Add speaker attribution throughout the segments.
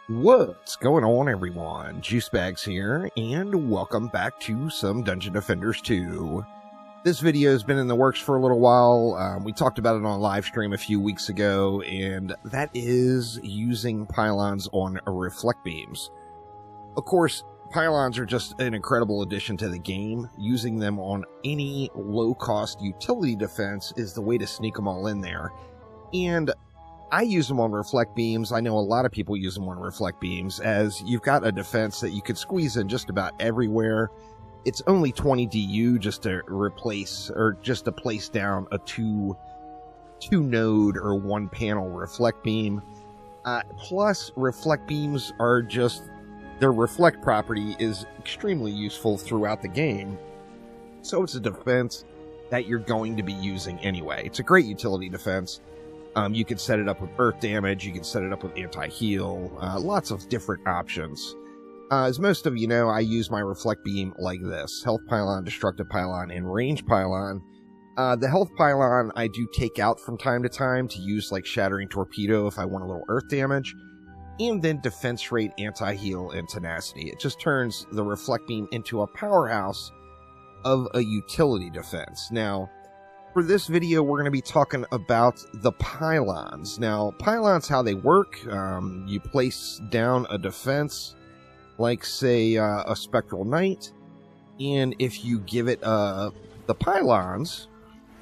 Speaker 1: What's going on, everyone? Juicebags here, and welcome back to some Dungeon Defenders 2. This video has been in the works for a little while. We talked about it on live stream a few weeks ago, and that is using pylons on reflect beams. Of course, pylons are just an incredible addition to the game. Using them on any low-cost utility defense is the way to sneak them all in there. And I use them on reflect beams. I know a lot of people use them on reflect beams, as you've got a defense that you could squeeze in just about everywhere. It's only 20 DU just to replace, or just to place down a two node or one panel reflect beam. Plus, reflect beams are just, their reflect property is extremely useful throughout the game. So it's a defense that you're going to be using anyway. It's a great utility defense. You can set it up with earth damage, you can set it up with anti-heal, lots of different options. As most of you know, I use my reflect beam like this: health pylon, destructive pylon, and range pylon. The health pylon I do take out from time to time to use like shattering torpedo if I want a little earth damage, and then defense rate, anti-heal, and tenacity. It just turns the reflect beam into a powerhouse of a utility defense. Now, for this video, we're going to be talking about the pylons. Now, pylons, how they work, you place down a defense, like, say, a Spectral Knight, and if you give it the pylons,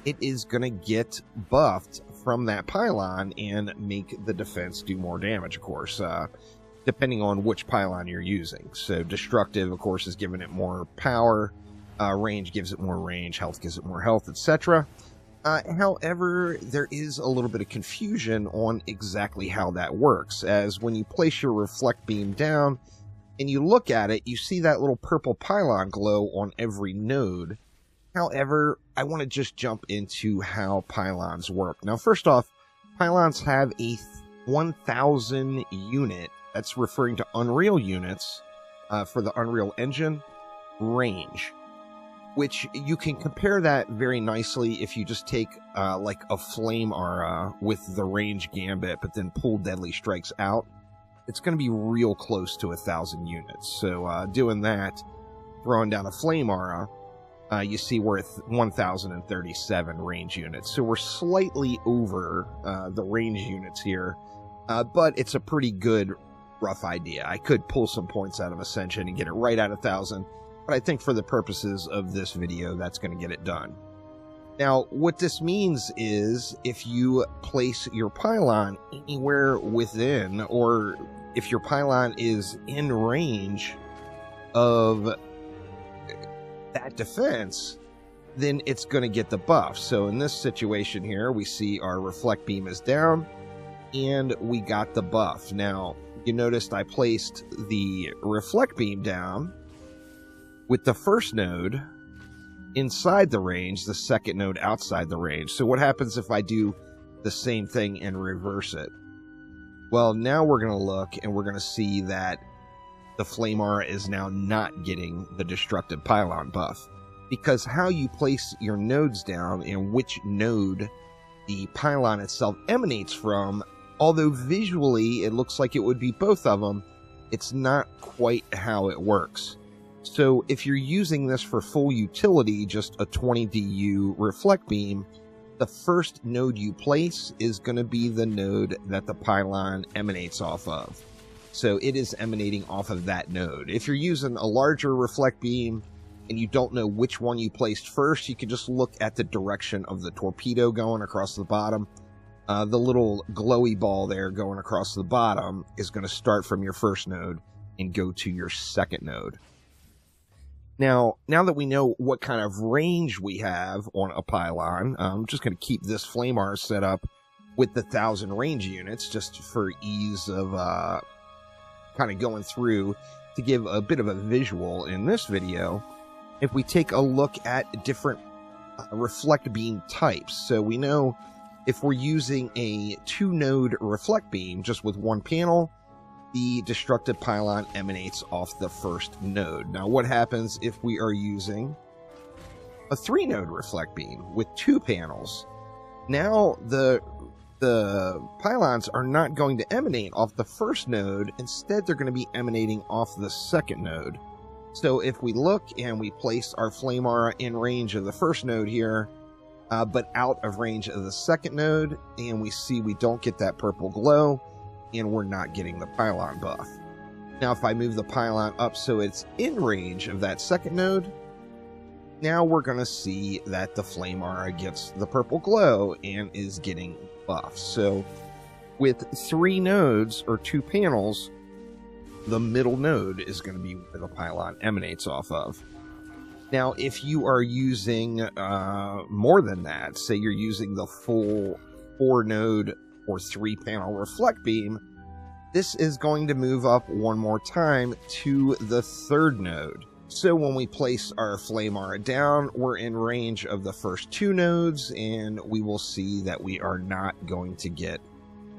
Speaker 1: it is going to get buffed from that pylon and make the defense do more damage, of course, depending on which pylon you're using. So, destructive, of course, is giving it more power. Range gives it more range, health gives it more health, etc. However, there is a little bit of confusion on exactly how that works, as when you place your reflect beam down and you look at it, you see that little purple pylon glow on every node. However, I want to just jump into how pylons work. Now, first off, pylons have a 1,000 unit, that's referring to Unreal units, for the Unreal Engine, range, which you can compare that very nicely if you just take like a flame aura with the range gambit, but then pull deadly strikes out. It's going to be real close to 1,000 units. So doing that, throwing down a flame aura, you see we're at 1,037 range units. So we're slightly over the range units here, but it's a pretty good rough idea. I could pull some points out of Ascension and get it right at 1,000. But I think for the purposes of this video, that's going to get it done. Now, what this means is if you place your pylon anywhere within, or if your pylon is in range of that defense, then it's going to get the buff. So in this situation here, we see our reflect beam is down, and we got the buff. Now, you noticed I placed the reflect beam down with the first node inside the range, the second node outside the range. So what happens if I do the same thing and reverse it? Well, now we're going to look and we're going to see that the flame aura is now not getting the destructive pylon buff, because how you place your nodes down and which node the pylon itself emanates from, although visually it looks like it would be both of them, it's not quite how it works. So if you're using this for full utility, just a 20 DU reflect beam, the first node you place is going to be the node that the pylon emanates off of. So it is emanating off of that node. If you're using a larger reflect beam and you don't know which one you placed first, you can just look at the direction of the torpedo going across the bottom. The little glowy ball there going across the bottom is going to start from your first node and go to your second node. Now that we know what kind of range we have on a pylon, I'm just going to keep this flame aura set up with the 1,000 range units, just for ease of kind of going through to give a bit of a visual in this video. If we take a look at different reflect beam types, so we know if we're using a 2-node reflect beam just with one panel, the destructive pylon emanates off the first node. Now, what happens if we are using a 3-node reflect beam with 2 panels? Now, the the pylons are not going to emanate off the first node. Instead, they're going to be emanating off the second node. So if we look and we place our flame aura in range of the first node here, but out of range of the second node, and we see we don't get that purple glow, and we're not getting the pylon buff. Now, if I move the pylon up so it's in range of that second node, now we're going to see that the flame aura gets the purple glow and is getting buffed. So with 3 nodes or 2 panels, the middle node is going to be where the pylon emanates off of. Now, if you are using more than that, say you're using the full 4 node or 3 panel reflect beam, this is going to move up one more time to the 3rd node. So when we place our flame aura down, we're in range of the first 2 nodes, and we will see that we are not going to get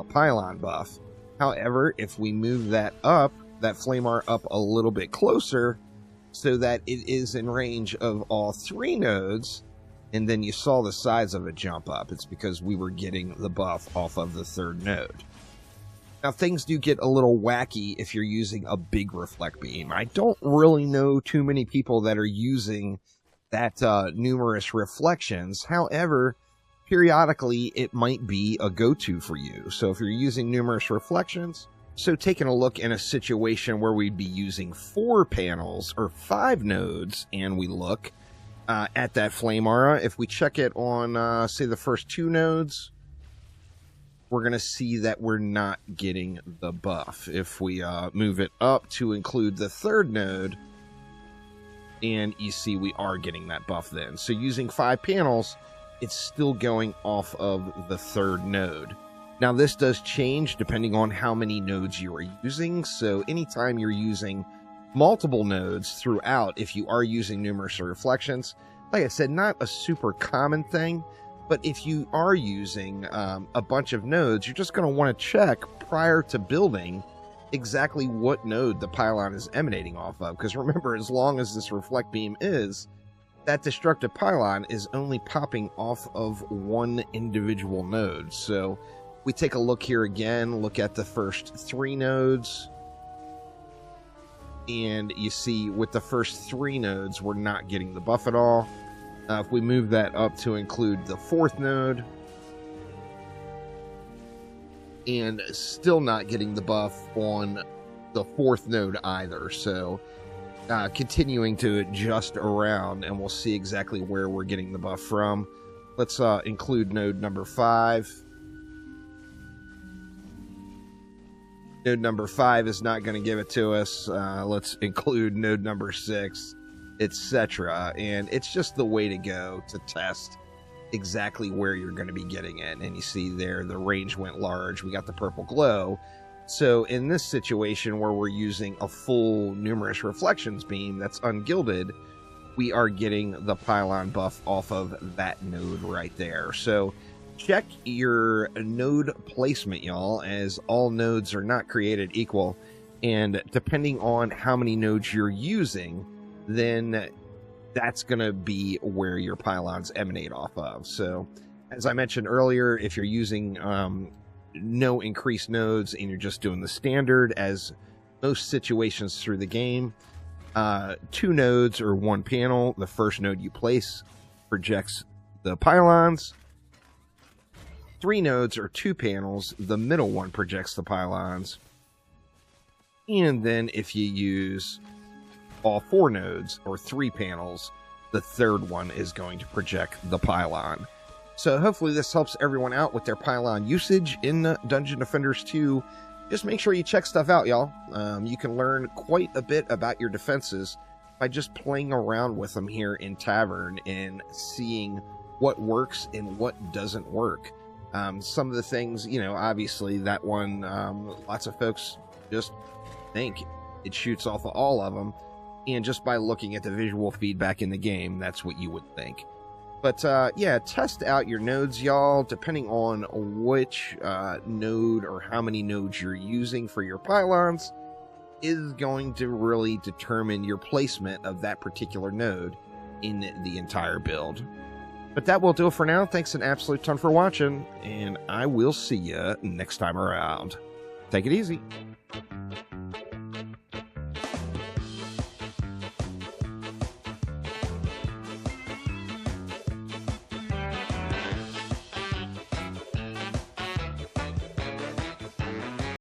Speaker 1: a pylon buff. However, if we move that up, that flame aura up a little bit closer, so that it is in range of all 3 nodes, and then you saw the size of it jump up. It's because we were getting the buff off of the 3rd node. Now, things do get a little wacky if you're using a big reflect beam. I don't really know too many people that are using that numerous reflections. However, periodically, it might be a go-to for you. So if you're using numerous reflections, so taking a look in a situation where we'd be using 4 panels or 5 nodes, and we look at that flame aura, if we check it on, say, the first 2 nodes, we're going to see that we're not getting the buff. If we move it up to include the 3rd node, and you see we are getting that buff then. So using 5 panels, it's still going off of the 3rd node. Now, this does change depending on how many nodes you are using. So anytime you're using multiple nodes throughout, if you are using numerous reflections, like I said, not a super common thing. But if you are using a bunch of nodes, you're just going to want to check prior to building exactly what node the pylon is emanating off of. Because remember, as long as this reflect beam is, that destructive pylon is only popping off of one individual node. So we take a look here again, look at the first 3 nodes. And you see with the first 3 nodes, we're not getting the buff at all. If we move that up to include the 4th node, and still not getting the buff on the 4th node either. So continuing to adjust around, and we'll see exactly where we're getting the buff from. Let's include node number 5. Node number 5 is not going to give it to us. Let's include node number 6. Etc. And it's just the way to go to test exactly where you're going to be getting it. And you see there the range went large. We got the purple glow. So in this situation where we're using a full numerous reflections beam that's ungilded, we are getting the pylon buff off of that node right there. So check your node placement, y'all, as all nodes are not created equal. And depending on how many nodes you're using, then that's going to be where your pylons emanate off of. So, as I mentioned earlier, if you're using no increased nodes and you're just doing the standard, as most situations through the game, 2 nodes or 1 panel, the first node you place projects the pylons. 3 nodes or 2 panels, the middle one projects the pylons. And then if you use all 4 nodes or 3 panels, the 3rd one is going to project the pylon. So hopefully this helps everyone out with their pylon usage in Dungeon Defenders 2. Just make sure you check stuff out, y'all. You can learn quite a bit about your defenses by just playing around with them here in Tavern and seeing what works and what doesn't work. Some of the things, you know, obviously that one, lots of folks just think it shoots off of all of them. And just by looking at the visual feedback in the game, that's what you would think. But yeah, test out your nodes, y'all. Depending on which node or how many nodes you're using for your pylons is going to really determine your placement of that particular node in the entire build. But that will do it for now. Thanks an absolute ton for watching, and I will see you next time around. Take it easy.